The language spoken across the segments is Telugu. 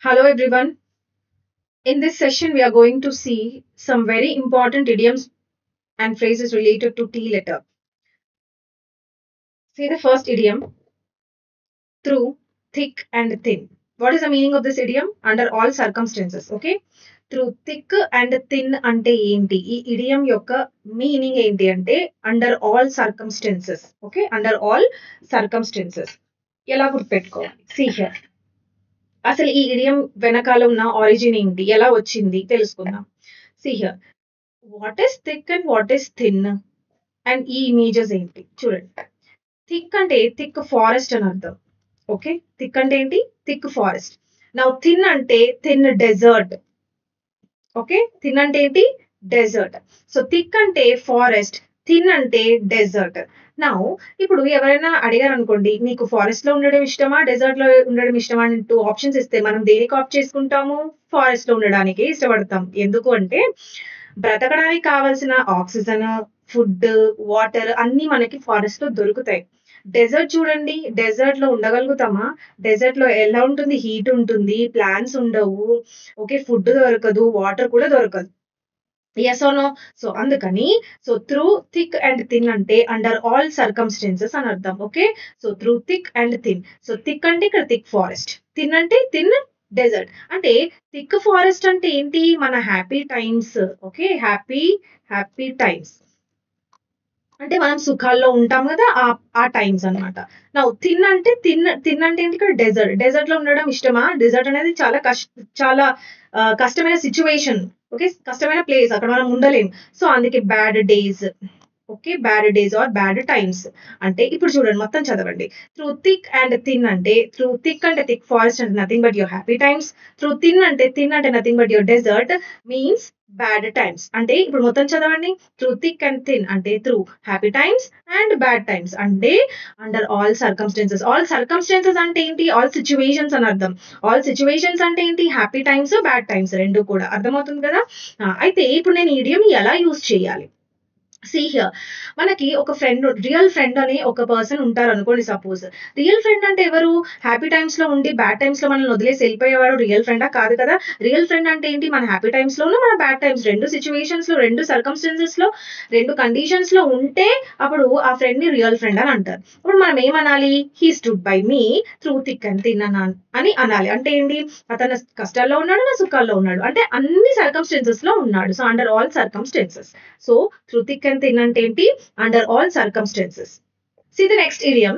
Hello everyone. In this session, we are going to see some very important idioms and phrases related to T letter. See the first idiom, through, thick and thin. What is the meaning of this idiom? Under all circumstances. Okay. Through thick and thin ante enti. ఈ idiom యొక్క మీనింగ్ ఏంటి అంటే under all circumstances. Okay. Under all circumstances. ఎలా గుర్తుపెట్టుకోవాలి? See here. అసలు ఈ ఇడియం వెనకాల ఉన్న ఆరిజిన్ ఏంటి, ఎలా వచ్చింది తెలుసుకుందాం. See here. What is thick and what is thin and ఈ ఇమేజెస్ ఏంటి చూడండి. థిక్ అంటే థిక్ ఫారెస్ట్ అని అర్థం. ఓకే, థిక్ అంటే ఏంటి? Thick forest. నౌ థిన్ అంటే థిన్ డెజర్ట్. ఓకే, థిన్ అంటే ఏంటి? డెజర్ట్. సో థిక్ అంటే ఫారెస్ట్, థిన్ అంటే డెజర్ట్. నా ఇప్పుడు ఎవరైనా అడిగారు అనుకోండి, మీకు ఫారెస్ట్ లో ఉండడం ఇష్టమా, డెజర్ట్ లో ఉండడం ఇష్టమా అని 2 ఆప్షన్స్ ఇస్తే మనం దేనికి ఆప్ట్ చేసుకుంటాము? ఫారెస్ట్ లో ఉండడానికి ఇష్టపడతాం. ఎందుకు అంటే బ్రతకడానికి కావాల్సిన ఆక్సిజన్, ఫుడ్, వాటర్ అన్ని మనకి ఫారెస్ట్ లో దొరుకుతాయి. డెజర్ట్ చూడండి, డెజర్ట్ లో ఉండగలుగుతామా? డెజర్ట్ లో ఎలా ఉంటుంది? హీట్ ఉంటుంది, ప్లాంట్స్ ఉండవు. ఓకే, ఫుడ్ దొరకదు, వాటర్ కూడా దొరకదు. Yes or no? సో అందుకని so through thick and thin అంటే అండర్ ఆల్ సర్కమ్స్టెన్సెస్ అని అర్థం. Okay, so through thick and thin. So thick అంటే ఇక్కడ థిక్ ఫారెస్ట్, థిన్ అంటే థిన్ డెజర్ట్. అంటే థిక్ ఫారెస్ట్ అంటే ఏంటి? మన happy times. Okay, happy times అంటే మనం సుఖాల్లో ఉంటాం కదా, ఆ టైమ్స్ అనమాట. నా థిన్ అంటే థిన్ అంటే ఏంటి? ఇక్కడ డెజర్ట్. డెజర్ట్ లో ఉండడం ఇష్టమా? డెజర్ట్ అనేది చాలా కష్టమైన సిచ్యువేషన్. ఓకే, కష్టమైన ప్లేస్, అక్కడ మనం ఉండలేం. సో అందుకే bad days. Okay, bad days are bad times అంటే ఇప్పుడు చూడండి, మొత్తం చదవండి. త్రూ థిక్ అండ్ థిన్ అంటే త్రూ థిక్ అంటే థిక్ ఫారెస్ట్ అంటే nothing but your happy times. Through thin అంటే nothing but your desert means bad times. అంటే ఇప్పుడు మొత్తం చదవండి. త్రూ థిక్ అండ్ థిన్ అంటే through happy times and bad times అంటే under all circumstances. All circumstances అంటే ఏంటి? ఆల్ సిచ్యువేషన్స్ అని అర్థం. ఆల్ సిచ్యువేషన్స్ అంటే ఏంటి? హ్యాపీ టైమ్స్, బ్యాడ్ టైమ్స్ రెండు కూడా. అర్థమవుతుంది కదా? అయితే ఇప్పుడు నేను ఈ ఇడియం ఎలా యూజ్ చేయాలి? సీ హియర్, మనకి ఒక ఫ్రెండ్, రియల్ ఫ్రెండ్ అని ఒక పర్సన్ ఉంటారు అనుకోండి. సపోజ్ రియల్ ఫ్రెండ్ అంటే ఎవరు? హ్యాపీ టైమ్స్ లో ఉండి బ్యాడ్ టైమ్స్ లో మనల్ని వదిలేసి వెళ్ళిపోయేవాడు రియల్ ఫ్రెండా? కాదు కదా. రియల్ ఫ్రెండ్ అంటే ఏంటి? మన హ్యాపీ టైమ్స్ లోను, మన బ్యాడ్ టైమ్స్, రెండు సిచ్యువేషన్స్ లో, రెండు సర్కమ్స్టెన్సెస్ లో, రెండు కండిషన్స్ లో ఉంటే అప్పుడు ఆ ఫ్రెండ్ ని రియల్ ఫ్రెండ్ అని అంటారు. ఇప్పుడు మనం ఏమనాలి? He stood by me through thick and thin అని అనాలి. అంటే ఏంటి? అతను కష్టాల్లో ఉన్నాడు, నా సుఖాల్లో ఉన్నాడు, అంటే అన్ని సర్కమ్స్టెన్సెస్ లో ఉన్నాడు. So under all circumstances. So through thick and thin అంటే ఏంటి? Under all circumstances. See the next idiom,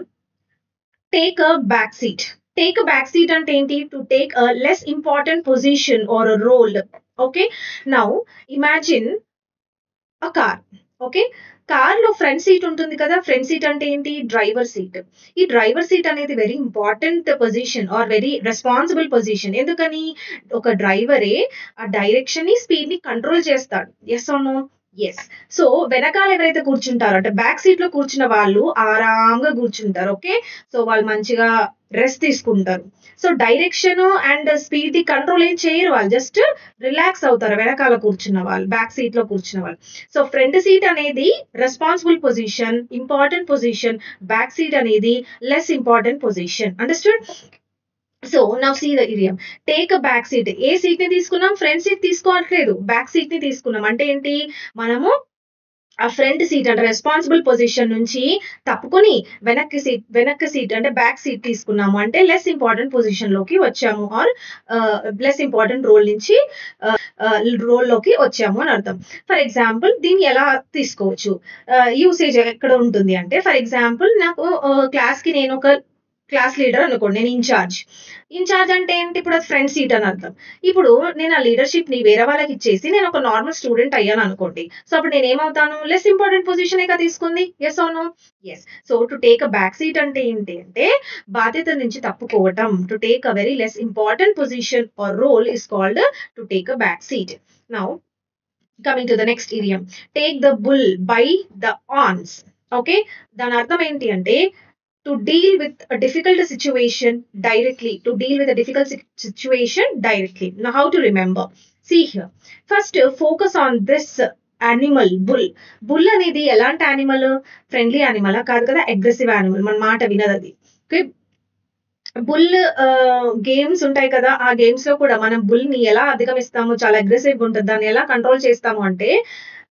take a back seat. Take a back seat అంటే ఏంటి? To take a less important position or a role. Okay, now imagine a car. Okay, car లో ఫ్రంట్ సీట్ ఉంటుంది కదా. ఫ్రంట్ సీట్ అంటే ఏంటి? Driver seat. ఈ డ్రైవర్ సీట్ అనేది very important position or very responsible position. ఎందుకని? ఒక డ్రైవరే ఆ డైరెక్షన్ ని, స్పీడ్ ని కంట్రోల్ చేస్తాడు. Yes or no? Yes. So వెనకాల ఎవరైతే కూర్చుంటారో అంటే బ్యాక్ సీట్ లో కూర్చున్న వాళ్ళు ఆరాంగా కూర్చుంటారు. ఓకే, సో వాళ్ళు మంచిగా రెస్ట్ తీసుకుంటారు. So direction and speed the control ఏం చేయరు, వాళ్ళు జస్ట్ రిలాక్స్ అవుతారు వెనకాల కూర్చున్న వాళ్ళు, బ్యాక్ సీట్ లో కూర్చున్న వాళ్ళు. సో ఫ్రంట్ సీట్ అనేది responsible position, important position. Back seat అనేది less important position. Understood? So now see the idiom, take a back seat. ఏ సీట్ ని తీసుకున్నాం? ఫ్రంట్ సీట్ తీసుకోవట్లేదు, బ్యాక్ సీట్ ని తీసుకున్నాం. అంటే ఏంటి? మనము ఆ ఫ్రంట్ సీట్ అంటే రెస్పాన్సిబుల్ పొజిషన్ నుంచి తప్పుకొని వెనక్కి సీట్ అంటే బ్యాక్ సీట్ తీసుకున్నాము. అంటే లెస్ ఇంపార్టెంట్ పొజిషన్ లోకి వచ్చాము, ఆర్ లెస్ ఇంపార్టెంట్ రోల్ నుంచి రోల్ లోకి వచ్చాము అని అర్థం. ఫర్ ఎగ్జాంపుల్ దీన్ని ఎలా తీసుకోవచ్చు? యూసేజ్ ఎక్కడ ఉంటుంది అంటే, ఫర్ ఎగ్జాంపుల్ నాకు క్లాస్ కి నేను ఒక క్లాస్ లీడర్ అనుకోండి, నేను ఇన్ఛార్జ్ అంటే ఏంటి? ఇప్పుడు అది ఫ్రంట్ సీట్ అని అర్థం. ఇప్పుడు నేను ఆ లీడర్షిప్ ని వేరే వాళ్ళకి ఇచ్చేసి నేను ఒక నార్మల్ స్టూడెంట్ అయ్యాను అనుకోండి. సో అప్పుడు నేను ఏమవుతాను? లెస్ ఇంపార్టెంట్ పొజిషన్ గా తీసుకుంది. Yes or no? Yes. So to take a back seat అంటే ఏంటి అంటే బాధ్యత నుంచి తప్పుకోవటం. To take a very less important position or role is called to take a back seat. Now coming to the next idiom, take the bull by the arms. Okay, దాని అర్థం ఏంటి అంటే to deal with a difficult situation directly. To deal with a difficult situation directly. Now how to remember? See here, first focus on this animal, bull. Bull అనేది ఎలాంటి యానిమల్? ఫ్రెండ్లీ యానిమల్ కాదు కదా, అగ్రెసివ్ యానిమల్, మన మాట వినదు అది. ఓకే, బుల్ గేమ్స్ ఉంటాయి కదా! ఆ గేమ్స్‌లో కూడా మనం బుల్‌ని ఎలా అధిగమిస్తాము, చాలా అగ్రెసివ్‌గా ఉంటది. దాన్ని ఎలా కంట్రోల్ చేస్తాము అంటే,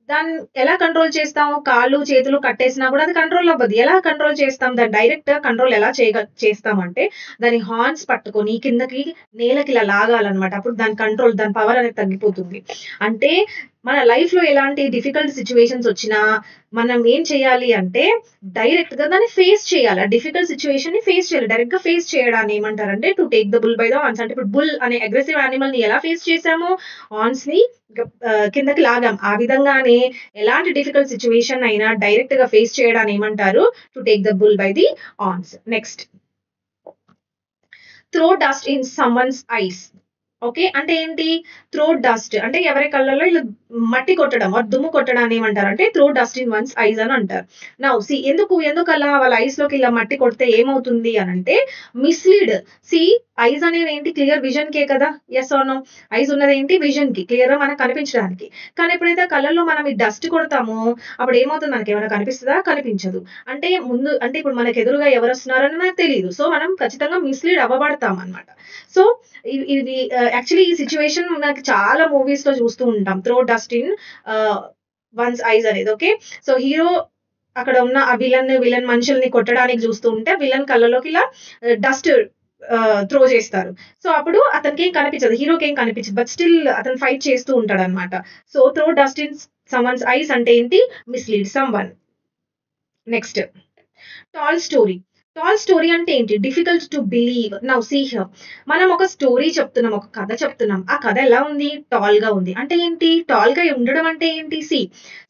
దాన్ని ఎలా కంట్రోల్ చేస్తాము? కాళ్ళు, చేతులు కట్టేసినా కూడా అది కంట్రోల్ అవ్వదు. ఎలా కంట్రోల్ చేస్తాం? దాన్ని డైరెక్ట్ కంట్రోల్ ఎలా చేస్తామంటే, దాని హార్న్స్ పట్టుకొని కిందకి నేలకి ఇలా లాగాలన్నమాట. అప్పుడు దాని కంట్రోల్, దాని పవర్ అనేది తగ్గిపోతుంది. అంటే మన లైఫ్‌లో ఎలాంటి డిఫికల్ట్ సిట్యుయేషన్స్ వచ్చినా, మనం ఏం చేయాలి అంటే, డైరెక్ట్‌గా దాన్ని ఫేస్ చేయాలి. ఆ డిఫికల్ట్ సిట్యుయేషన్‌ని ఫేస్ చేయాలి. డైరెక్ట్‌గా ఫేస్ చేయడాన్ని ఏమంటారంటే, to take the bull by the horns. అంటే ఇప్పుడు బుల్ అనే అగ్రెసివ్ యానిమల్‌ని ఎలా ఫేస్ చేసామో, హార్న్స్‌ని కిందకి లాగాం. ఆ విధంగానే ఎలాంటి డిఫికల్ట్ సిట్యుయేషన్ అయినా డైరెక్ట్‌గా ఫేస్ చేయడాన్ని ఏమంటారు? To take the bull by the horns. Next, throw dust in someone's ice. Okay. అంటే ఏంటి? త్రో డస్ట్ అంటే ఎవరి కళ్ళలో ఇలా మట్టి కొట్టడం ఆర్ దుమ్ము కొట్టడాన్ని ఏమంటారంటే throw dust in once ice అని అంటారు. నౌ ఎందుకలా వాళ్ళ ఐస్‌లోకి ఇలా మట్టి కొడితే ఏమవుతుంది అనంటే మిస్‌లీడ్. సీ ఐస్ అనేవి ఏంటి? క్లియర్ విజన్‌కే కదా! Yes or no? ఐస్ ఉన్నదేంటి? విజన్‌కి. క్లియర్‌గా మనకు కనిపించడానికి. కానీ ఎప్పుడైతే కళ్ళల్లో మనం ఈ డస్ట్ కొడతామో అప్పుడు ఏమవుతుంది? మనకేమైనా కనిపిస్తదా? కనిపించదు. అంటే ఇప్పుడు మనకు ఎదురుగా ఎవరొస్తున్నారని మనకు తెలీదు. సో, మనం ఖచ్చితంగా మిస్‌లీడ్ అవ్వబడతామనమాట. సో, ఇది యాక్చువల్లీ ఈ సిట్యుయేషన్ మనకి చాలా మూవీస్‌లో చూస్తూ ఉంటాం. త్రో డస్ట్ ఇన్ ఆహ్, వన్స్ ఐస్ అనేది. ఓకే. సో, హీరో అక్కడ ఉన్న ఆ విలన్ మనుషుల్ని కొట్టడానికి చూస్తూ ఉంటే విలన్ కళ్ళలోకి ఇలా డస్ట్ త్రో చేస్తారు. సో, అప్పుడు అతనికేం కనిపించదు. హీరోకేం కనిపించదు. బట్ స్టిల్ అతను ఫైట్ చేస్తూ ఉంటాడనమాట. So, throw dust in someone's eyes అంటే ఏంటి? Mislead someone. Next, tall story. Tall story అంటే ఏంటి? Difficult to believe. Now see here. మనం ఒక స్టోరీ చెప్తున్నాం. ఒక కథ చెప్తున్నాం. ఆ కథ ఎలా ఉంది? టాల్‌గా ఉంది. అంటే ఏంటి? టాల్‌గా ఉండడం అంటే ఏంటి?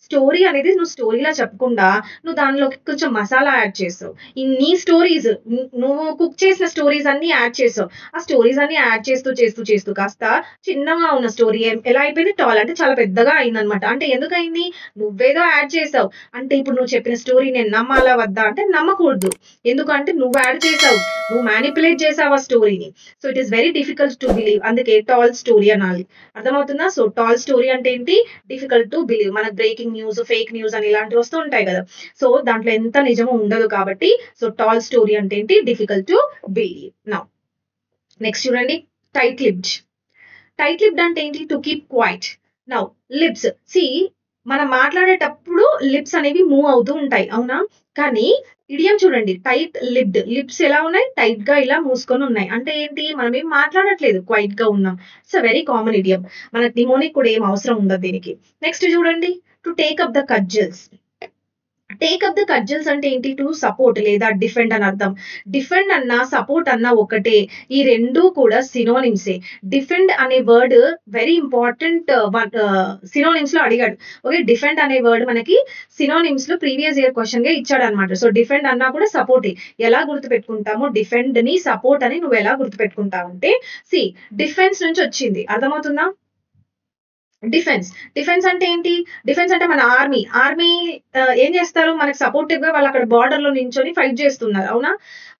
స్టోరీ అనేది నువ్వు స్టోరీలా చెప్పకుండా, నువ్వు దానిలోకి కొంచెం మసాలా యాడ్ చేసావు. ఈ నీ స్టోరీస్ నువ్వు కుక్ చేసిన స్టోరీస్ అన్నీ యాడ్ చేసావు. ఆ స్టోరీస్ అన్నీ యాడ్ చేస్తూ కాస్త చిన్నగా ఉన్న స్టోరీ ఎలా అయిపోయింది? టాల్ అంటే చాలా పెద్దగా అయిందనమాట. అంటే ఎందుకయింది? నువ్వేదో యాడ్ చేసావు. అంటే ఇప్పుడు నువ్వు చెప్పిన స్టోరీ నేను నమ్మాలా వద్దా అంటే నమ్మకూడదు. ఎందుకంటే నువ్వు యాడ్ చేసావు. నువ్వు మానిప్యులేట్ చేసావు ఆ స్టోరీని. So, it is very difficult to believe. అందుకే టాల్ స్టోరీ అనాలి. అర్థమవుతుందా? సో, టాల్ స్టోరీ అంటే ఏంటి? Difficult to believe. మనకు బ్రేకింగ్ న్యూస్, ఫేక్ న్యూస్ అని ఇలాంటివి వస్తూ ఉంటాయి కదా! సో, దాంట్లో ఎంత నిజమో ఉండదు కాబట్టి, సో, టాల్ స్టోరీ అంటే ఏంటి? Difficult to believe. Now next చూడండి, టైట్ లిప్డ్. టైట్ లిప్డ్ అంటే ఏంటి? To keep quiet. Now lips. మనం మాట్లాడేటప్పుడు లిప్స్ అనేవి మూవ్ అవుతూ ఉంటాయి. అవునా? కానీ ఇడియం చూడండి, టైట్ లిప్డ్. లిప్స్ ఎలా ఉన్నాయి? టైట్‌గా ఇలా మూసుకొని ఉన్నాయి. అంటే ఏంటి? మనం ఏం మాట్లాడట్లేదు. క్వైట్‌గా ఉన్నాం. It's a very common idiom. మనకు నిమోనిక్ కూడా ఏం అవసరం ఉండదు దీనికి. నెక్స్ట్ చూడండి, to take up the cudgels. Take up the cudgels అంటే ఏంటి? టు సపోర్ట్ లేదా డిఫెండ్ అని అర్థం. డిఫెండ్ అన్నా, సపోర్ట్ అన్నా ఒకటే. ఈ 2 కూడా సినోనిమ్సే. డిఫెండ్ అనే వర్డ్ వెరీ ఇంపార్టెంట్ సినోనిమ్స్‌లో అడిగాడు. ఓకే. డిఫెండ్ అనే వర్డ్ మనకి సినోనిమ్స్‌లో ప్రీవియస్ ఇయర్ క్వెషన్‌గా ఇచ్చాడన్నమాట. సో, డిఫెండ్ అన్నా కూడా సపోర్టే. ఎలా గుర్తుపెట్టుకుంటాము? డిఫెండ్‌ని, సపోర్ట్ అని నువ్వు ఎలా గుర్తుపెట్టుకుంటావంటే, సీ డిఫెన్స్ నుంచి వచ్చింది. అర్థమవుతుందా? డిఫెన్స్. డిఫెన్స్ అంటే ఏంటి? డిఫెన్స్ అంటే మన ఆర్మీ. ఆర్మీ ఏం చేస్తారు? మనకు సపోర్టివ్‌గా వాళ్ళక్కడ బోర్డర్‌లో నించొని ఫైట్ చేస్తున్నారు. అవునా?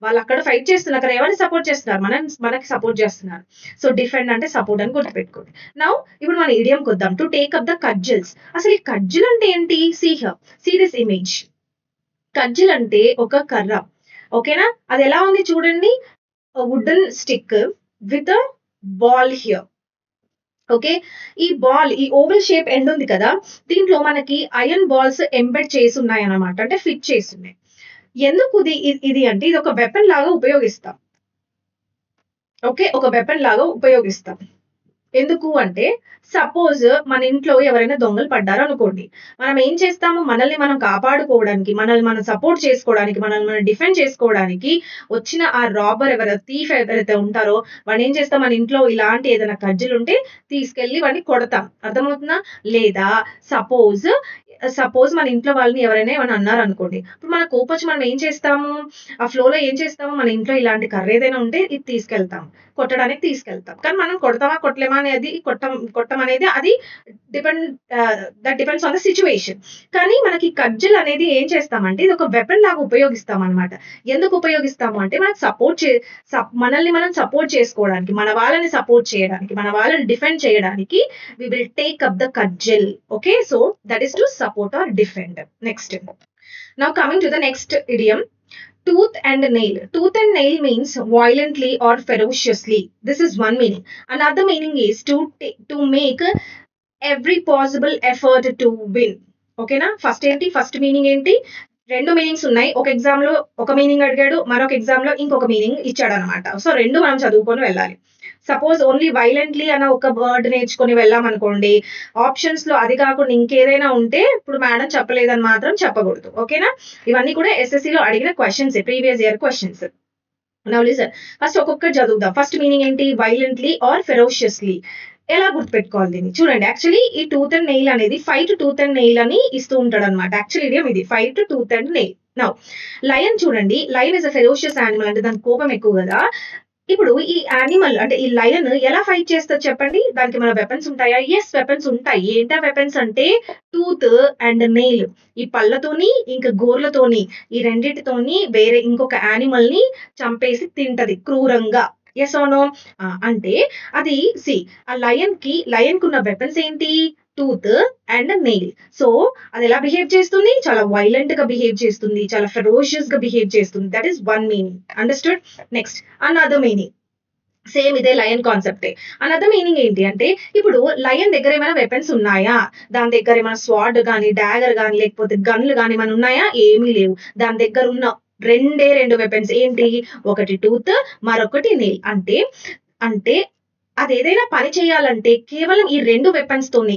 వాళ్ళక్కడ ఫైట్ చేస్తున్నారు. అక్కడ ఎవరిని సపోర్ట్ చేస్తున్నారు? మనకి సపోర్ట్ చేస్తున్నారు. సో, డిఫెండ్ అంటే సపోర్ట్ అని గుర్తుపెట్టుకోండి. నౌ ఇప్పుడు మన ఇడియంకొద్దాం. To take up the cudgels. అసలు ఈ కడ్జిల్ అంటే ఏంటి? See here. See this image. Cudgel అంటే ఒక కర్ర. ఓకేనా? అదెలా ఉంది చూడండి. Wooden stick with a ball here. Okay. ఈ ఓవెల్ షేప్ ఎండ్ ఉంది కదా! దీంట్లో మనకి ఐరన్ బాల్స్ ఎంబెడ్ చేసున్నాయన్నమాట. అంటే ఫిట్ చేసున్నాయి. ఎందుకు ఇది అంటే ఇది ఒక వెపన్ లాగా ఉపయోగిస్తాం. ఓకే. ఒక వెపన్ లాగా ఉపయోగిస్తాం. ఎందుకు అంటే, సపోజ్ మన ఇంట్లో ఎవరైనా దొంగలు పడ్డారనుకోండి. మనం ఏం చేస్తాము? మనల్ని మనం కాపాడుకోవడానికి, మనల్ని మనం సపోర్ట్ చేసుకోవడానికి, మనల్ని మనం డిఫెండ్ చేసుకోవడానికి వచ్చిన ఆ రాబర్ థీఫ్ ఎవరైతే ఉంటారో వాడినేం చేస్తాం? మన ఇంట్లో ఇలాంటి ఏదైనా కజ్జిలుంటే తీసుకెళ్ళి వాడిని కొడతాం. అర్థమవుతుందా? లేదా సపోజ్ మన ఇంట్లో వాళ్ళని ఎవరైనా ఏమైనా అన్నారనుకోండి. ఇప్పుడు మన కోపమొచ్చి మనం ఏం చేస్తాము? ఆ ఫ్లోలో ఏం చేస్తాము? మన ఇంట్లో ఇలాంటి కర్ర ఏదైనా ఉంటే ఇది తీసుకెళ్తాం. కొట్టడానికి తీసుకెళ్తాం. కానీ మనం కొడతామా? కొట్టలేమా? అనేది కొట్టమనేది అది depend that depends on the situation. కానీ మనకి కడ్జిల్ అనేది ఏం చేస్తామంటే ఇది ఒక వెపన్ లాగా ఉపయోగిస్తామనమాట. ఎందుకు ఉపయోగిస్తాము అంటే మనకు సపోర్ట్ చే సప్ మనల్ని మనం సపోర్ట్ చేసుకోవడానికి, మన వాళ్ళని సపోర్ట్ చేయడానికి, మన వాళ్ళని డిఫెండ్ చేయడానికి we will take up the cudgel. Okay. So, that is to support or defend. Next. Now coming to the next idiom. Tooth and nail. Tooth and nail means violently or ferociously. This is one meaning. Another meaning is to make every possible effort to win. ఓకేనా? ఫస్ట్ మీనింగ్ ఏంటి? రెండు మీనింగ్స్ ఉన్నాయి. ఒక ఎగ్జామ్ లో ఒక మీనింగ్ అడిగాడు, మరొక ఎగ్జామ్ లో ఇంకొక మీనింగ్ ఇచ్చాడు అనమాట. సో రెండు మనం చదువుకొని వెళ్ళాలి. సపోజ్ ఓన్లీ వైలెంట్లీ అన్న ఒక వర్డ్ నేర్చుకొని వెళ్ళామనుకోండి, ఆప్షన్స్ లో అది కాకుండా ఇంకేదైనా ఉంటే ఇప్పుడు మేడం చెప్పలేదని మాత్రం చెప్పకూడదు. ఓకేనా? ఇవన్నీ కూడా SSC లో అడిగిన questions, previous year questions. Now listen, first ఒక్కొక్కటి చదువుదాం. ఫస్ట్ మీనింగ్ ఏంటి? Violently or ferociously. ఎలా గుర్తుపెట్టుకోవాలి దీన్ని? చూడండి, యాక్చువల్లీ ఈ టూత్ అండ్ నెయిల్ అనేది ఫైట్ టూత్ అండ్ నెయిల్ అని ఇస్తూ ఉంటాడు అనమాట. యాక్చువల్లీ ఇడియం ఇది, fight tooth and nail. Now lion చూడండి, lion is a ferocious animal, అంటే దానికి కోపం ఎక్కువ కదా. ఇప్పుడు ఈ యానిమల్ అంటే ఈ లయన్ ఎలా ఫైట్ చేస్తుంది చెప్పండి? దానికి మన వెపన్స్ ఉంటాయా? ఎస్, వెపన్స్ ఉంటాయి. ఏంటా వెపన్స్ అంటే టూత్ అండ్ నెయిల్. ఈ పళ్ళతోని ఇంకా గోర్లతోని ఈ రెండింటితోని వేరే ఇంకొక యానిమల్ ని చంపేసి తింటది క్రూరంగా. Yes or no? అంటే అది ఆ లయన్ కున్న వెపన్స్ ఏంటి? Tooth and nail. సో అది ఎలా బిహేవ్ చేస్తుంది? చాలా వైలెంట్ గా బిహేవ్ చేస్తుంది, చాలా ఫెరోషియస్ గా బిహేవ్ చేస్తుంది. That is one meaning. Understood? Next another meaning, same ఇదే లయన్ కాన్సెప్టే. అనదర్ మీనింగ్ ఏంటి అంటే, ఇప్పుడు లయన్ దగ్గర ఏమైనా వెపన్స్ ఉన్నాయా? దాని దగ్గర ఏమైనా స్వాడ్ గానీ, డాగర్ గానీ, లేకపోతే గన్లు గానీ ఏమైనా ఉన్నాయా? ఏమీ లేవు. దాని దగ్గర ఉన్న రెండు వెపన్స్ ఏంటి? ఒకటి టూత్, మరొకటి నెయిల్. అంటే అది ఏదైనా పని చేయాలంటే కేవలం ఈ రెండు వెపన్స్ తోనే,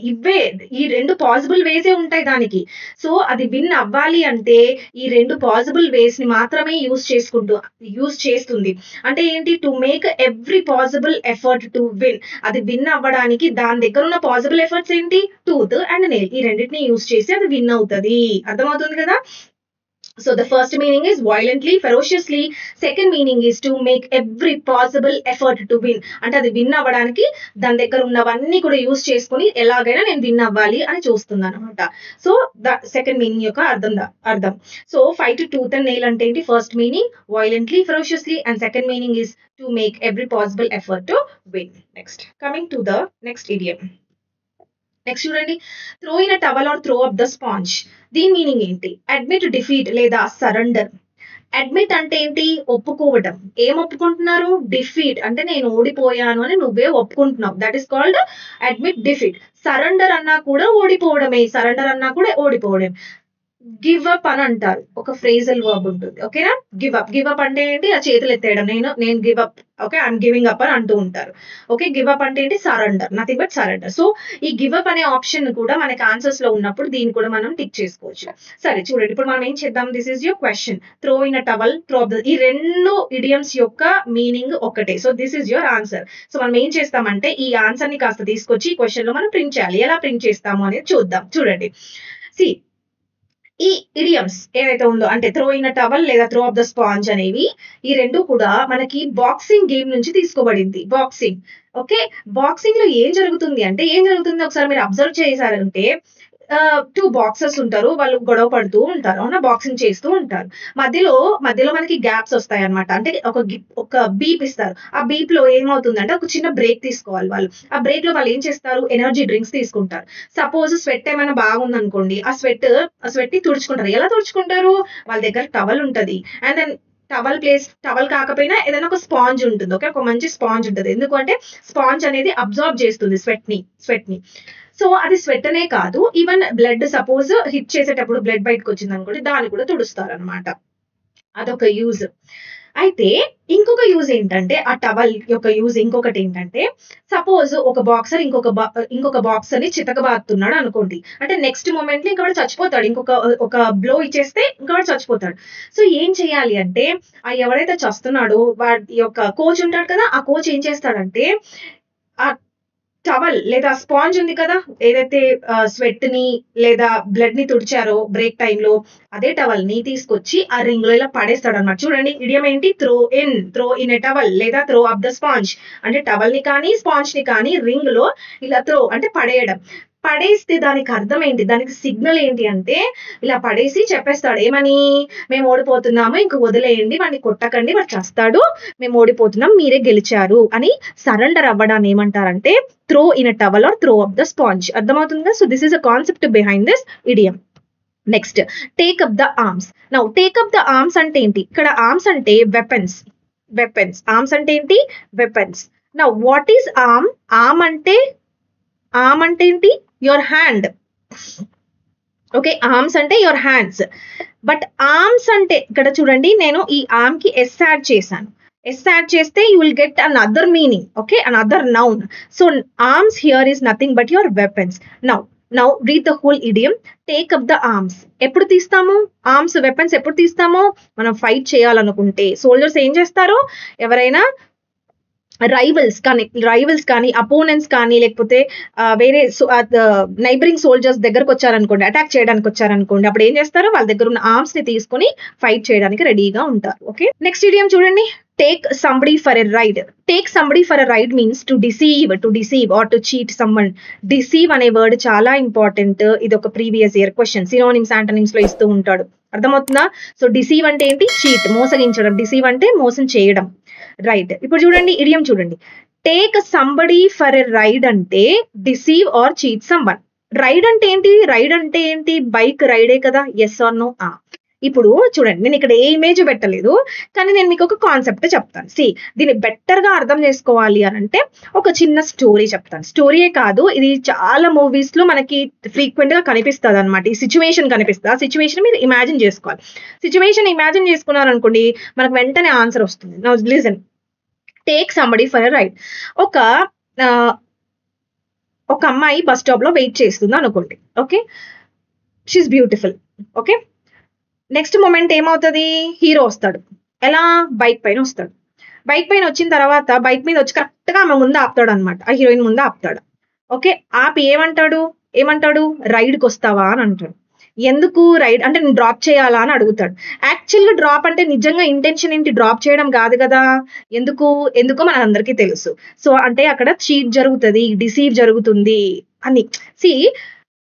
ఈ రెండు పాసిబుల్ వేసే ఉంటాయి దానికి. సో అది విన్ అవ్వాలి అంటే ఈ రెండు పాసిబుల్ వేస్ ని మాత్రమే యూజ్ చేస్తుంది. అంటే ఏంటి? To make every possible effort to win. అది విన్ అవ్వడానికి దాని దగ్గర ఉన్న పాసిబుల్ ఎఫర్ట్స్ ఏంటి? Tooth and nail. ఈ రెండింటిని యూజ్ చేసి అది విన్ అవుతుంది. అర్థమవుతుంది కదా? So the first meaning is violently, ferociously. Second meaning is to make every possible effort to win. అంటే అది విన్ అవ్వడానికి దాని దగ్గర ఉన్నవన్నీ కూడా యూజ్ చేసుకుని ఎలాగైనా నేను విన్ అవ్వాలి అని చూస్తున్నాను అనమాట. సో ద సెకండ్ మీనింగ్ యొక్క అర్థం. So fight tooth and nail అంటే ఏంటి? First meaning violently, ferociously, and second meaning is to make every possible effort to win. Next, coming to the next idiom. Next చూడండి, throw in a towel or throw up the sponge. దీని మీనింగ్ ఏంటి? అడ్మిట్ డిఫీట్ లేదా సరెండర్. అడ్మిట్ అంటే ఏంటి? ఒప్పుకోవటం. ఏం ఒప్పుకుంటున్నారు? డిఫీట్ అంటే నేను ఓడిపోయాను అని నువ్వే ఒప్పుకుంటున్నావు. That is called admit defeat. Surrender అన్నా కూడా ఓడిపోవడమే. గివ్ అప్ అని అంటారు. ఒక ఫ్రేజల్ వర్బ్ ఉంటుంది. ఓకేనా? గివ్ అప్ అంటే ఏంటి? ఆ చేతులు ఎత్తేయడం. నేను give up, okay, I'm giving up అని అంటూ ఉంటారు. ఓకే, గివ్ అప్ అంటే ఏంటి? Surrender, nothing but surrender. So ఈ గివ్ అప్ అనే ఆప్షన్ కూడా మనకి ఆన్సర్స్ లో ఉన్నప్పుడు దీన్ని కూడా మనం టిక్ చేసుకోవచ్చు. సరే చూడండి, ఇప్పుడు మనం ఏం చేద్దాం? This is your question. Throw in a towel, throw up the, ఈ రెండు ఇడియమ్స్ యొక్క మీనింగ్ ఒకటే. So this is your answer. So మనం ఏం చేస్తామంటే ఈ ఆన్సర్ ని కాస్త తీసుకొచ్చి క్వశ్చన్ లో మనం ప్రింట్ చేయాలి. ఎలా ప్రింట్ చేస్తాము అనేది చూద్దాం. చూడండి, సి ఈ ఇడియమ్స్ ఏదైతే ఉందో అంటే త్రో ఇన్ అ టవల్ లేదా త్రో అప్ ద స్పాంజ్ అనేవి ఈ రెండు కూడా మనకి బాక్సింగ్ గేమ్ నుంచి తీసుకోబడింది. బాక్సింగ్. ఓకే, బాక్సింగ్ లో ఏం జరుగుతుంది ఒకసారి మీరు అబ్జర్వ్ చేశారంటే, టూ బాక్సర్స్ ఉంటారు, వాళ్ళు గొడవ పడుతూ ఉంటారు, అవునా? బాక్సింగ్ చేస్తూ ఉంటారు. మధ్యలో మనకి గ్యాప్స్ వస్తాయి అనమాట. అంటే ఒక బీప్ ఇస్తారు. ఆ బీప్ లో ఏమవుతుందంటే ఒక చిన్న బ్రేక్ తీసుకోవాలి వాళ్ళు. ఆ బ్రేక్ లో వాళ్ళు ఏం చేస్తారు? ఎనర్జీ డ్రింక్స్ తీసుకుంటారు. సపోజ్ స్వెట్ ఏమైనా బాగుంది అనుకోండి, ఆ స్వెట్ ని తుడుచుకుంటారు. ఎలా తుడుచుకుంటారు? వాళ్ళ దగ్గర టవల్ ఉంటది. అండ్ దెన్ టవల్ కాకపోయినా ఏదైనా ఒక స్పాంజ్ ఉంటుంది. ఓకే, ఒక మంచి స్పాంజ్ ఉంటుంది. ఎందుకంటే స్పాంజ్ అనేది అబ్జార్బ్ చేస్తుంది స్వెట్ ని. సో అది స్వెట్ అనే కాదు, ఈవెన్ బ్లడ్ సపోజ్ హిట్ చేసేటప్పుడు బ్లడ్ బయటకు వచ్చింది అనుకోండి, దాన్ని కూడా తుడుస్తారు అనమాట. అదొక యూజ్. అయితే ఇంకొక యూజ్ ఏంటంటే, ఆ టవల్ యొక్క యూజ్ ఇంకొకటి ఏంటంటే, సపోజ్ ఒక బాక్సర్ ఇంకొక బాక్సర్ ని చితకబాతున్నాడు అనుకోండి, అంటే నెక్స్ట్ మూమెంట్ లో ఇంకొకటి చచ్చిపోతాడు. ఒక బ్లో ఇచ్చేస్తే ఇంకొకటి చచ్చిపోతాడు. సో ఏం చేయాలి అంటే, ఆ ఎవరైతే చస్తున్నాడో వాడి యొక్క కోచ్ ఉంటాడు కదా, ఆ కోచ్ ఏం చేస్తాడంటే ఆ టవల్ లేదా స్పాంజ్ ఉంది కదా, ఏదైతే స్వెట్ ని లేదా బ్లడ్ ని తుడిచారో బ్రేక్ టైంలో, అదే టవల్ ని తీసుకొచ్చి ఆ రింగ్ లో ఇలా పడేస్తాడు అనమాట. చూడండి, ఇడియం ఏంటి? త్రో ఇన్ ఎ టవల్ లేదా త్రో అప్ ద స్పాంజ్. అంటే టవల్ ని కానీ స్పాంజ్ ని కానీ రింగ్ లో ఇలా త్రో అంటే పడేయడం. పడేస్తే దానికి అర్థం ఏంటి? దానికి సిగ్నల్ ఏంటి అంటే, ఇలా పడేసి చెప్పేస్తాడు ఏమని? మేము ఓడిపోతున్నాము, ఇంక వదిలేయండి, వాడిని కొట్టకండి, వాడు చస్తాడు, మేము ఓడిపోతున్నాం, మీరే గెలిచారు అని సరెండర్ అవ్వడాన్ని ఏమంటారంటే throw in a towel or throw up the sponge. అర్థమవుతుందా? So this is a concept behind this idiom. Next take up the arms. Now take up the arms అంటే ఏంటి? ఇక్కడ ఆర్మ్స్ అంటే వెపన్స్. ఆర్మ్స్ అంటే ఏంటి? Weapons. Now what is arm? Arm అంటే ఏంటి? Your hand. ఓకే, ఆర్మ్స్ అంటే యువర్ హ్యాండ్స్. బట్ ఆర్మ్స్ అంటే ఇక్కడ చూడండి, నేను ఈ ఆర్మ్ కి ఎస్ యాడ్ చేశాను. ఎస్ యాడ్ చేస్తే you will get an other meaning. Okay, an other noun. So arms here is nothing but your weapons. Now read the whole idiom. Take up the arms ఎప్పుడు తీస్తాము? ఆర్మ్స్ వెపన్స్ ఎప్పుడు తీస్తాము? మనం ఫైట్ చేయాలనుకుంటే. సోల్జర్స్ ఏం చేస్తారు? ఎవరైనా రైవల్స్ కానీ అపోనెంట్స్ కానీ లేకపోతే వేరే నైబరింగ్ సోల్జర్స్ దగ్గరకు వచ్చారనుకోండి, అటాక్ చేయడానికి వచ్చారనుకోండి, అప్పుడు ఏం చేస్తారు? వాళ్ళ దగ్గర ఉన్న ఆర్మ్స్ ని తీసుకొని ఫైట్ చేయడానికి రెడీగా ఉంటారు. ఓకే, నెక్స్ట్ ఇడియం చూడండి. Take somebody for a ride. Take somebody for a ride means to deceive or to cheat someone. Deceive అనే వర్డ్ చాలా ఇంపార్టెంట్. ఇది ఒక previous year question, synonyms antonyms లో ఇస్తూ ఉంటాడు. అర్థమవుతుందా? సో డిసీవ్ అంటే ఏంటి? చీట్, మోసగించడం. డిసీవ్ అంటే మోసం చేయడం. రైట్. ఇప్పుడు చూడండి, ఇడియం చూడండి. Take somebody for a ride అంటే deceive or cheat someone. Ride అంటే ఏంటి? బైక్ రైడే కదా. Yes or no? ఇప్పుడు చూడండి, నేను ఇక్కడ ఏ ఇమేజ్ పెట్టలేదు, కానీ నేను మీకు ఒక కాన్సెప్ట్ చెప్తాను. దీన్ని బెటర్ గా అర్థం చేసుకోవాలి అని అంటే ఒక చిన్న స్టోరీ చెప్తాను. స్టోరీయే కాదు, ఇది చాలా మూవీస్ లో మనకి ఫ్రీక్వెంట్ గా కనిపిస్తుంది అనమాట. ఈ సిచ్యువేషన్ కనిపిస్తుంది. ఆ సిచ్యువేషన్ మీరు ఇమాజిన్ చేసుకోవాలి. సిచ్యువేషన్ ఇమాజిన్ చేసుకున్నారు అనుకోండి, మనకు వెంటనే ఆన్సర్ వస్తుంది. Now listen. Take somebody for a ride. ఒక అమ్మాయి బస్ స్టాప్ లో వెయిట్ చేస్తుంది అనుకోండి. Okay, she's beautiful. Okay, next moment ఏమవుతుంది? హీరో వస్తాడు. ఎలా? బైక్ పైన వస్తాడు. బైక్ పైన వచ్చిన తర్వాత బైక్ మీద వచ్చి కరెక్ట్ గా ఆమె ముందు ఆపుతాడు అనమాట. ఆ హీరోయిన్ ముందు ఆపుతాడు. ఓకే, ఆపి ఏమంటాడు? రైడ్కి వస్తావా అని అంటాడు. ఎందుకు రైడ్ అంటే? నేను డ్రాప్ చేయాలా అని అడుగుతాడు. యాక్చువల్ గా డ్రాప్ అంటే నిజంగా ఇంటెన్షన్ ఏంటి? డ్రాప్ చేయడం కాదు కదా. ఎందుకో మన అందరికీ తెలుసు. సో అంటే అక్కడ చీట్ జరుగుతుంది, డిసీవ్ జరుగుతుంది అని.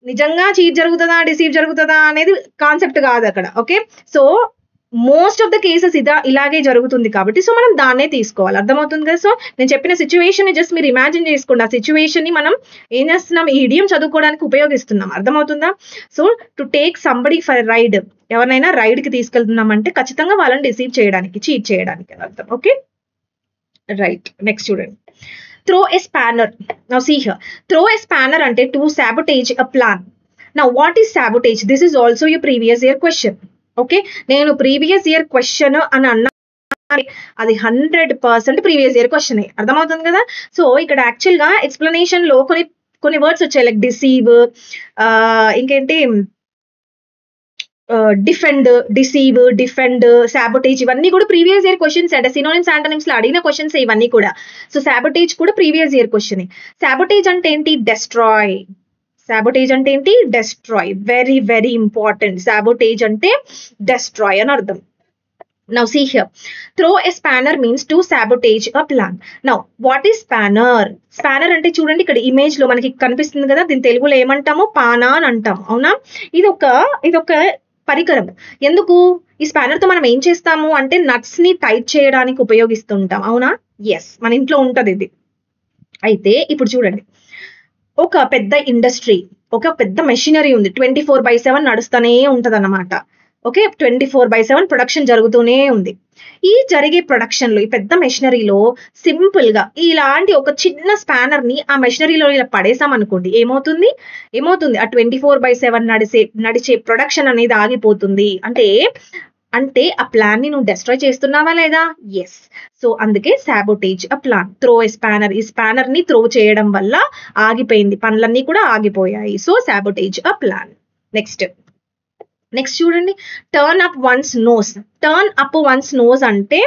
నిజంగా చీట్ జరుగుతుందా, డిసీవ్ జరుగుతుందా అనేది కాన్సెప్ట్ కాదు అక్కడ. Okay, so most of the cases ఇలాగే జరుగుతుంది కాబట్టి సో మనం దాన్నే తీసుకోవాలి. అర్థమవుతుంది కదా. సో నేను చెప్పిన సిచ్యువేషన్ ని జస్ట్ మీరు ఇమాజిన్ చేసుకోండి. ఆ సిచ్యువేషన్ ని మనం ఏం చేస్తున్నాం? ఈ ఇడియం చదువుకోవడానికి ఉపయోగిస్తున్నాం. అర్థమవుతుందా? So to take somebody for ride, ఎవరినైనా రైడ్ కి తీసుకెళ్తున్నాం అంటే ఖచ్చితంగా వాళ్ళని డిసీవ్ చేయడానికి, చీట్ చేయడానికి అని అర్థం. Okay, right. నెక్స్ట్ చూడండి. Throw a spanner. Now see here. Throw a spanner ante to sabotage a plan. Now what is sabotage? This is also your previous year question. Okay, nenu previous year question ani anna అది 100% ప్రీవియస్ ఇయర్ క్వశ్చన్. అర్థమవుతుంది కదా. సో ఇక్కడ యాక్చువల్ గా ఎక్స్ప్లెనేషన్ లో కొన్ని వర్డ్స్ వచ్చాయి, లైక్ డిసీవ్, ఇంకేంటి డిఫెండ్, సాబోటేజ్, ఇవన్నీ కూడా ప్రీవియస్ ఇయర్ క్వశ్చన్స్ అంటే సినోనిమ్స్ యాంటోనిమ్స్ లో అడిగిన క్వశ్చన్స్ ఇవన్నీ కూడా. సో సాబోటేజ్ కూడా ప్రీవియస్ ఇయర్ క్వశ్చన్. సాబోటేజ్ అంటే ఏంటి? Destroy. Very very important. Sabotage అంటే డెస్ట్రాయ్ అని అర్థం. Now see here. Throw a spanner means to sabotage a plan. Now what is spanner? Spanner అంటే చూడండి, ఇక్కడ ఇమేజ్ లో మనకి కనిపిస్తుంది కదా. దీని తెలుగులో ఏమంటాము? పానా అని అంటాం. అవునా? ఇది ఒక పరికరం. ఎందుకు? ఈ స్పానర్ తో మనం ఏం చేస్తాము అంటే నట్స్ ని టైట్ చేయడానికి ఉపయోగిస్తుంటాం. అవునా? ఎస్, మన ఇంట్లో ఉంటది ఇది. అయితే ఇప్పుడు చూడండి, ఒక పెద్ద ఇండస్ట్రీ, ఒక పెద్ద మెషినరీ ఉంది. 24/7 నడుస్తూనే ఉంటది అన్నమాట. ఓకే, 24/7 ప్రొడక్షన్ జరుగుతూనే ఉంది. ఈ జరిగే ప్రొడక్షన్ లో, ఈ పెద్ద మెషినరీలో సింపుల్ గా ఇలాంటి ఒక చిన్న స్పానర్ ని ఆ మెషినరీలో ఇలా పడేసాం అనుకోండి, ఏమవుతుంది? ఆ 24/7 నడిచే ప్రొడక్షన్ అనేది ఆగిపోతుంది. అంటే ఆ ప్లాన్ ని నువ్వు డెస్ట్రాయ్ చేస్తున్నావా లేదా? ఎస్. సో అందుకే sabotage a plan. Throw a spanner. ఈ స్పానర్ ని త్రో చేయడం వల్ల ఆగిపోయింది, పనులన్నీ కూడా ఆగిపోయాయి. So sabotage a plan. Next చూడండి. టర్న్ అప్ వన్స్ నోస్ అంటే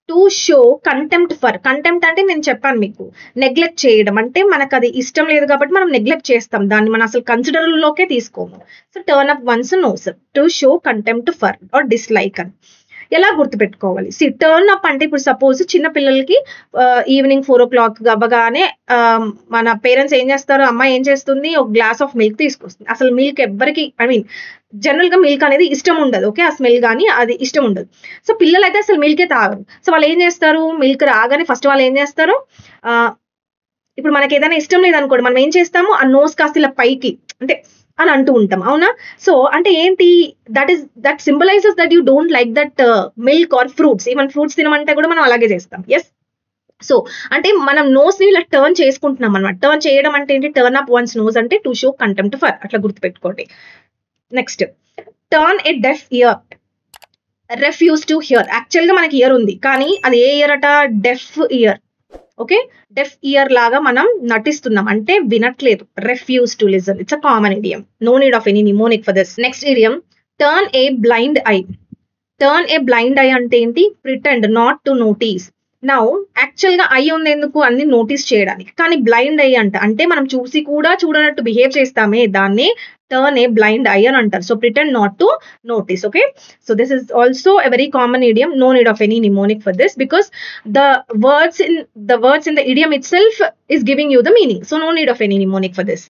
to show contempt for. Contempt అంటే నేను చెప్పాను మీకు, నెగ్లెక్ట్ చేయడం. అంటే మనకు అది ఇష్టం లేదు కాబట్టి మనం నెగ్లెక్ట్ చేస్తాం, దాన్ని మనం అసలు కన్సిడర్ లోకే తీసుకోము. So turn up one's nose to show contempt for or dislike అని. ఎలా గుర్తుపెట్టుకోవాలి? టర్న్ అప్ అంటే ఇప్పుడు సపోజ్ చిన్న పిల్లలకి ఈవినింగ్ 4 o'clock అవ్వగానే మన పేరెంట్స్ ఏం చేస్తారు? అమ్మాయి ఏం చేస్తుంది? ఒక గ్లాస్ ఆఫ్ మిల్క్ తీసుకొస్తుంది. అసలు మిల్క్ ఎవ్వరికి జనరల్ గా మిల్క్ అనేది ఇష్టం ఉండదు. ఓకే, ఆ స్మెల్ కానీ అది ఇష్టం ఉండదు. సో పిల్లలు అయితే అసలు మిల్కే తాగరు. సో వాళ్ళు ఏం చేస్తారు? మిల్క్ రాగానే ఫస్ట్ వాళ్ళు ఏం చేస్తారు? ఇప్పుడు మనకి ఏదైనా ఇష్టం లేదనుకోండి, మనం ఏం చేస్తాము? ఆ నోస్ కాస్త ఇలా పైకి, అంటే అని అంటూ ఉంటాం, అవునా? సో అంటే ఏంటి, that symbolises that you don't like that milk are fruits. Even fruits తినమంటే కూడా మనం అలాగే చేస్తాం. ఎస్. సో అంటే మనం నోస్ ని ఇలా టర్న్ చేసుకుంటున్నాం అనమాట. టర్న్ చేయడం అంటే ఏంటి, టర్న్ అప్ వన్స్ నోస్ అంటే టు షో కంటెంప్ట్ ఫర్, అట్లా గుర్తుపెట్టుకోండి. Next, turn a deaf ear, refuse to hear. Actual గా మనకి ఇయర్ ఉంది, కానీ అది ఏ ఇయర్ అట, deaf ear. Okay, deaf ear లాగా మనం నటిస్తున్నాం, అంటే వినట్లేదు. Refuse to listen, it's a common idiom. No need of any mnemonic for this. Next idiom, turn a blind eye. Turn a blind eye అంటే ఏంటి, pretend not to notice. Now actual గా ఐ ఉంది ఎందుకు, అన్ని నోటీస్ చేయడానికి, కానీ బ్లైండ్ ఐ అంటే మనం చూసి కూడా చూడనట్టు బిహేవ్ చేస్తామే, దాన్ని టర్న్ ఏ బ్లైండ్ ఐ అని అంటారు. So pretend not to notice. Okay, so this is also a very common idiom. No need of any mnemonic for this, because the words in the idiom itself is giving you the meaning, so no need of any mnemonic for this.